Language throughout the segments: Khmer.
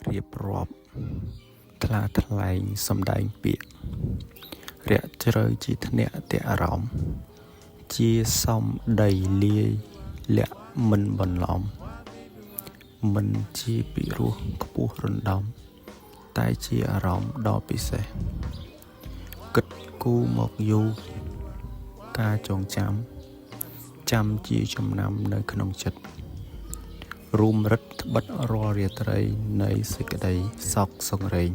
រៀបរាប់ថ្លាថ្លែងសម្ដែងពាក្យរាក់ជ្រៅជាធ្នាក់តែអារម្មណ៍ជាសំដីលាយលាក់មិនបន្លំមិនជាពិរោះខ្ពស់រំដំតែជាអារម្មណ៍ដ៏ពិសេសគិតគូរមកយូរការចងចាំជាចំណាំនៅក្នុងចិត្តរួមរិទ្ធត្បិតរាល់រាត្រីនៃសេចក្តីសោកសង្រេង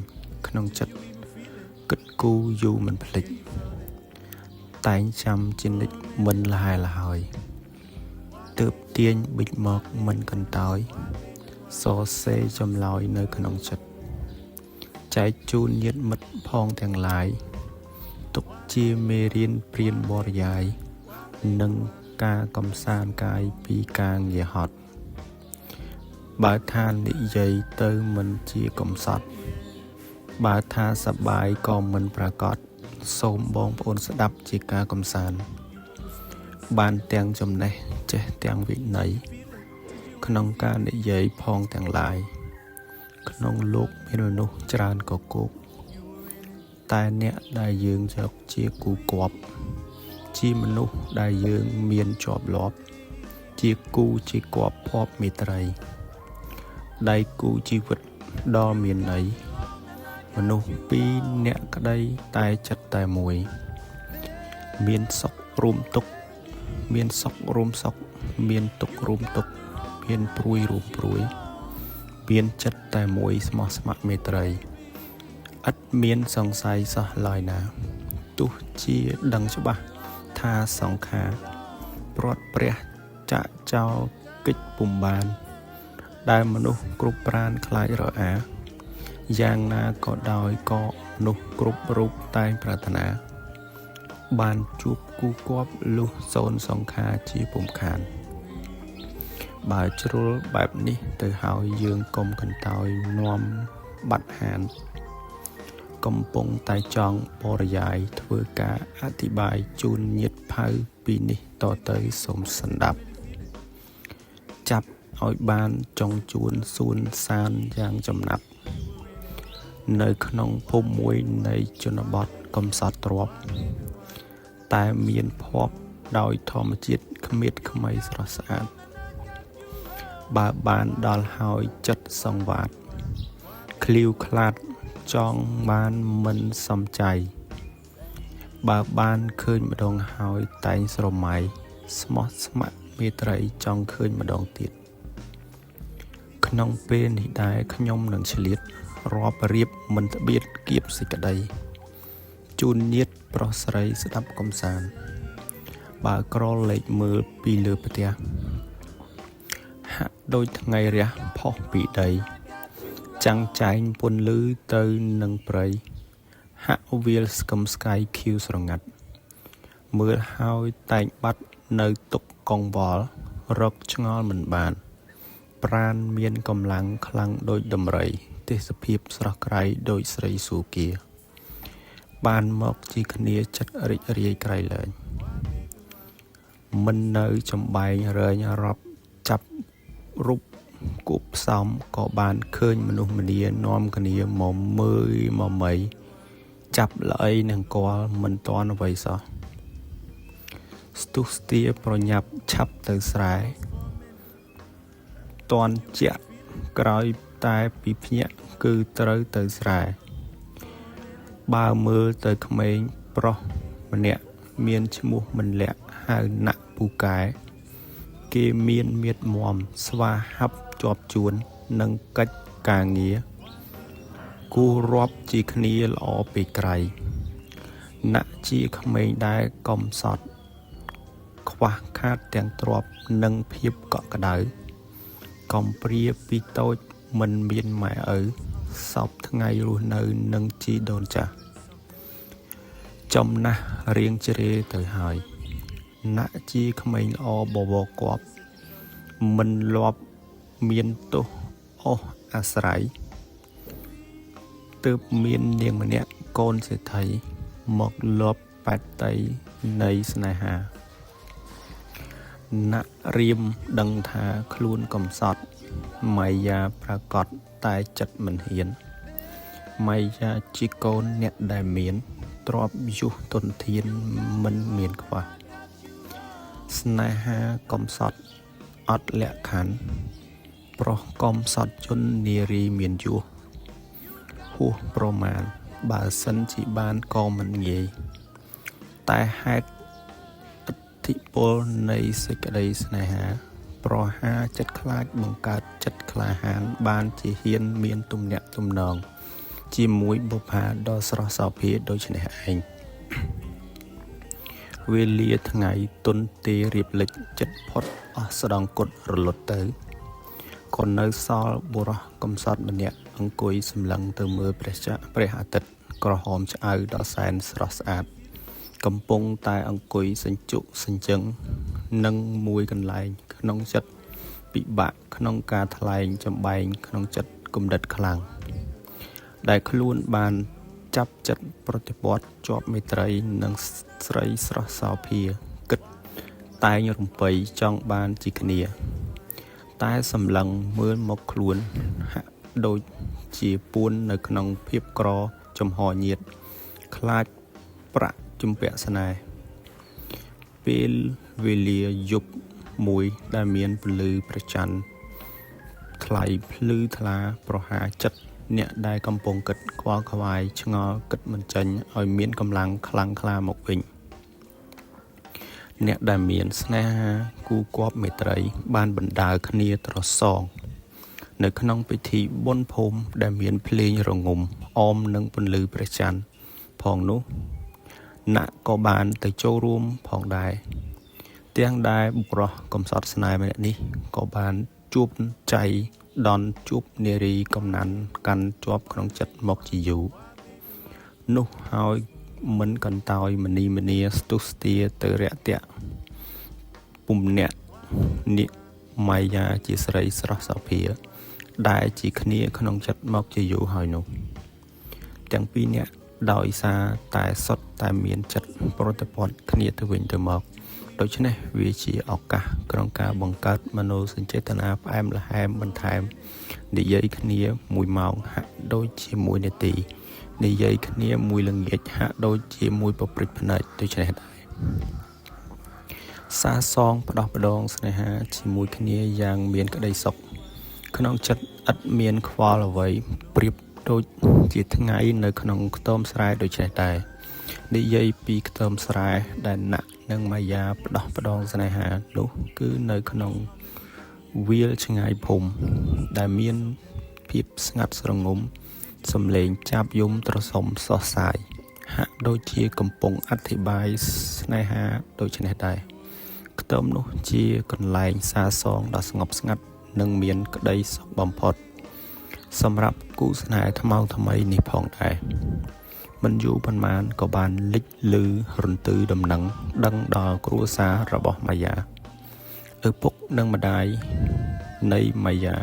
ក្នុងចិត្តគិតគូរយូរមិនភ្លេចតែងចាំជានិច្ចមិនលហែលហើយទើបទាញបិចមកមិនកន្តើយសរសេរចម្លើយនៅក្នុងចិត្តចែកជូនញាតិមិត្តផងទាំងឡាយទុកជាមេរៀនព្រានបរិយាយនិងការកំសាន្តកាយពីការងារហត់បើថានិយាយទៅមិនជាកំសត់បើថាសប្បាយក៏មិនប្រកាសសូមបងប្អូនស្ដាប់ជាការកំសាន្តបានទាំងចំណេះចេះទាំងវិន័យក្នុងការនិយាយផងទាំងឡាយក្នុងលោកមានមនុស្សច្រើនកកូកតែអ្នកដែលយើងយកជាគូគប់ជាមនុស្សដែលយើងមានជាប់លាប់ជាគូជាគប់ភ័ព្វមេត្រីដៃគូជីវិតដ៏មានន័យមនុស្សពីរអ្នកក្តីតែចិត្តតែមួយមានសុខរួមទុក្ខមានសុខរួមសុខមានទុក្ខរួមទុក្ខមានព្រួយរួមព្រួយមានចិត្តតែមួយស្មោះស្ម័គ្រមេត្រីឥតមានសង្ស័យសោះឡើយណាទោះជាដឹងច្បាស់ថាសង្ខារព្រាត់ព្រះចាក់ចោលកិច្ចពុំបានដែលមនុស្សគ្រប់ប្រានខ្លាចរអាយ៉ាងណាក៏ដោយក៏មនុស្សគ្រប់រូបតែងប្រាថ្នាបានជួបគូគប់លុះសូនសង្ខារជាពុំខានបើជ្រុលបែបនេះទៅហើយយើងកុំកន្តើយនាំបាត់ហានកំពុងតែចង់បរិយាយធ្វើការអធិប្បាយជូនញាតិផៅពីនេះតទៅសូមសន្តាប់ចាប់ឲ្យបានចង់ជួនសួនសានយ៉ាងចំណាប់នៅក្នុងភូមិមួយនៃជនបទកំសត់ទ្រពតែមានភ័ព្វដោយធម្មជាតិគ្មៀតខ្មៃស្រស់ស្អាតបើបានដល់ហើយចិត្តសង្វាតឃ្លាវខ្លាតចង់បានមិនសំចៃបើបានឃើញម្ដងហើយតែងស្រមៃស្មោះស្ម័គ្រមេត្រីចង់ឃើញម្ដងទៀតក្នុងពេលនេះដែរខ្ញុំនឹងឆ្លៀតរាប់រៀបមិនត្បៀតគៀបសេចក្តីជូនញាតិប្រុសស្រីស្ដាប់កំសាន្តបើក្រឡេកមើលពីលើផ្ទះហាក់ដូចថ្ងៃរះផុសពីដីចាំងចែងពន្លឺទៅនឹងព្រៃហាក់វាលស្គមស្កាយខៀវស្រងាត់មើលហើយតែងបាត់នៅទុកកង្វល់រកឆ្ងល់មិនបានប្រាណមានកម្លាំងខ្លាំងដូចដំរីទេសភាពស្រស់ក្រៃដូចស្រីស៊ូគាបានមកជាគ្នាចិត្តរីករាយក្រៃលែងមិននៅចំបែងរែងរាប់ចាប់រូបគប់ផ្សំក៏បានឃើញមនុស្សម្នានាំគ្នាមកមើលមកមៃចាប់ល្អីនឹងគាល់មិនតន់អ្វីសោះស្ទុះស្ទាប្រញាប់ឆាប់ទៅស្រែតន់ជាក់ក្រោយតែពីភ្ញាក់គឺត្រូវទៅស្រែបើមើលទៅក្មេងប្រុសម្នាក់មានឈ្មោះមិនលាក់ហៅណាក់ពូកែគេមានមៀតមមស្វាហាប់ជាប់ជួននឹងកិច្ចការងារគូរាប់ជាគ្នាល្អពេកក្រៃណាក់ជាក្មេងដែលកំសត់ខ្វះខាតទាំងទ្រព្យនិងភាពកក់ក្ដៅកំព្រាពីតូចមិនមានម៉ែឪសពថ្ងៃរស់នៅនឹងជីដូនចាស់ចំណាស់រៀងជ្រេទៅហើយណាក់ជាក្មេងល្អបវរគប់មិនលាប់មានទោសអស់អាស្រ័យទើបមាននាងម្នាក់កូនសេដ្ឋីមកលបបាត់តីនៃស្នេហាណាក់រៀមដឹងថាខ្លួនកំសត់ ម៉ៃយ៉ាប្រកាសតែចិត្តមិនហ៊ានម៉ៃយ៉ាជីកូនអ្នកដែលមានទ្របយុះទុនធានមិនមានខ្វះស្នេហាកំសត់អត់លក្ខខណ្ឌប្រុសកំសត់ជននារីមានយុះហួសប្រមាណបើសិនជាបានក៏មិនងាយតែហេតុឥទ្ធិពលនៃសេចក្តីស្នេហាប្រហាចិត្តខ្លាចបង្កើតចិត្តក្លាហានបានជាហ៊ានមានទំនាក់ទំនងជាមួយបុប្ផាដ៏ស្រស់សោភាដូចនេះឯងវេលាថ្ងៃទុនទេរៀបលិចចិត្តផុតអស់ស្ដង់គុតរលត់ទៅក៏នៅសល់បុរសកំសត់ម្នាក់អង្គុយសម្លឹងទៅមើលព្រះអាទិត្យក្រហមឆ្អៅដ៏សែនស្រស់ស្អាតកំពុងតែអង្គុយសញ្ជុសញ្ជឹងនឹងមួយកន្លែងក្នុងចិត្តពិបាកក្នុងការថ្លែងចម្បែងក្នុងចិត្តគំនិតខ្លាំងដែលខ្លួនបានចាប់ចិត្តប្រតិបត្តិជាប់មេត្រីនឹងស្រីស្រស់សោភាគិតតែងរំពៃចង់បានជាគ្នាតែសម្លឹងមើលមកខ្លួនហាក់ដូចជាពួននៅក្នុងភាពក្រចំហញាតខ្លាចប្រាក់ជំពាក់ស្នេហ៍ពេលវេលាយប់មួយដែលមានពន្លឺព្រះច័ន្ទថ្លៃភ្លឺថ្លាប្រហាចិត្តអ្នកដែលកំពុងគិតខ្វល់ខ្វាយឆ្ងល់គិតមិនចេញឲ្យមានកម្លាំងខ្លាំងក្លាមកវិញអ្នកដែលមានស្នេហាគូគប់មេត្រីបានបណ្ដើរគ្នាត្រសងនៅក្នុងពិធីបុណ្យភូមិដែលមានភ្លេងរងំអមនឹងពន្លឺព្រះច័ន្ទផងនោះណាក់ក៏បានទៅចូលរួមផងដែរទាំងដែលបុរសកំសត់ស្នេហ៍ម្នាក់នេះក៏បានជួបចៃដនជួបនារីកំណាន់កាន់ជាប់ក្នុងចិត្តមកជាយូរនោះហើយមិនកន្តើយមនីមនីស្ទុះស្ទាទៅរាក់ទាក់ពុំអ្នកនិម៉ៃយ៉ាជាស្រីស្រស់សោភាដែលជាគ្នាក្នុងចិត្តមកជាយូរហើយនោះទាំងពីរនាក់ដោយសារតែសុទ្ធតែមានចិត្តប្រតិបត្តិគ្នាទៅវិញទៅមកដូច្នេះវាជាឱកាសក្នុងការបង្កើតមនោសញ្ចេតនាផ្អែមល្ហែមបន្ថែមនិយាយគ្នា1ម៉ោងហាក់ដូចជាមួយនាទីនិយាយគ្នាមួយល្ងាចហាក់ដូចជាមួយប្រព្រឹត្តភ្នែកដូច្នេះដែរសារសងផ្ដោះផ្ដងស្នេហាជាមួយគ្នាយ៉ាងមានក្តីសុខក្នុងចិត្តឥតមានខ្វល់អ្វីប្រៀបដូចជាថ្ងៃនៅក្នុងខ្ទមស្រែដូចនេះដែរនិយាយពីខ្ទមស្រែដែលណាក់និងម៉ាយ៉ាផ្ដោះផ្ដងស្នេហានោះគឺនៅក្នុងវាលឆ្ងាយភូមិដែលមានភាពស្ងាត់ស្រងំសំឡេងចាប់យំត្រសុំសោះសាយហាក់ដូចជាកំពុងអធិប្បាយស្នេហាដូចនេះដែរខ្ទមនោះជាកន្លែងសារសងដ៏ស្ងប់ស្ងាត់និងមានក្តីសុខបំផុតសម្រាប់គូស្នេហ៍ថ្មោងថ្មីនេះផងដែរមិនយូរប៉ុន្មានក៏បានលេចលឺរន្ទឺដំណឹងដឹងដល់គ្រួសាររបស់ម៉ាយ៉ាឪពុកនិងម្ដាយនៃម៉ាយ៉ា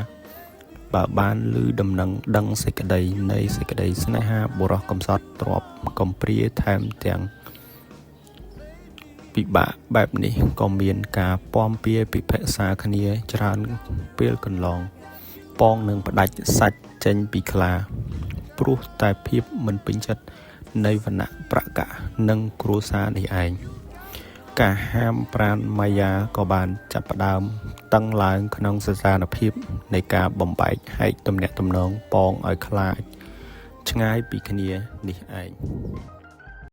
បើបានឮដំណឹងដឹងសេចក្តីនៃសេចក្តីស្នេហាបុរសកំសត់ទ្របកំព្រាថែមទាំងពិបាកបែបនេះក៏មានការពំពាពិភាក្សាគ្នាច្រើនពេលកន្លងប៉ងនឹងផ្ដាច់សាច់ចេញពីខ្លាព្រោះតែភាពមិនពេញចិត្តនៃវណ្ណៈប្រកានិងគ្រួសារនេះឯងការហាមប្រានម៉ាយ៉ាក៏បានចាប់ផ្ដើមតឹងឡើងក្នុងសសានភាពនៃការបំបែកហែកទំនាក់ទំនងប៉ងឲ្យខ្លាចឆ្ងាយពីគ្នានេះឯង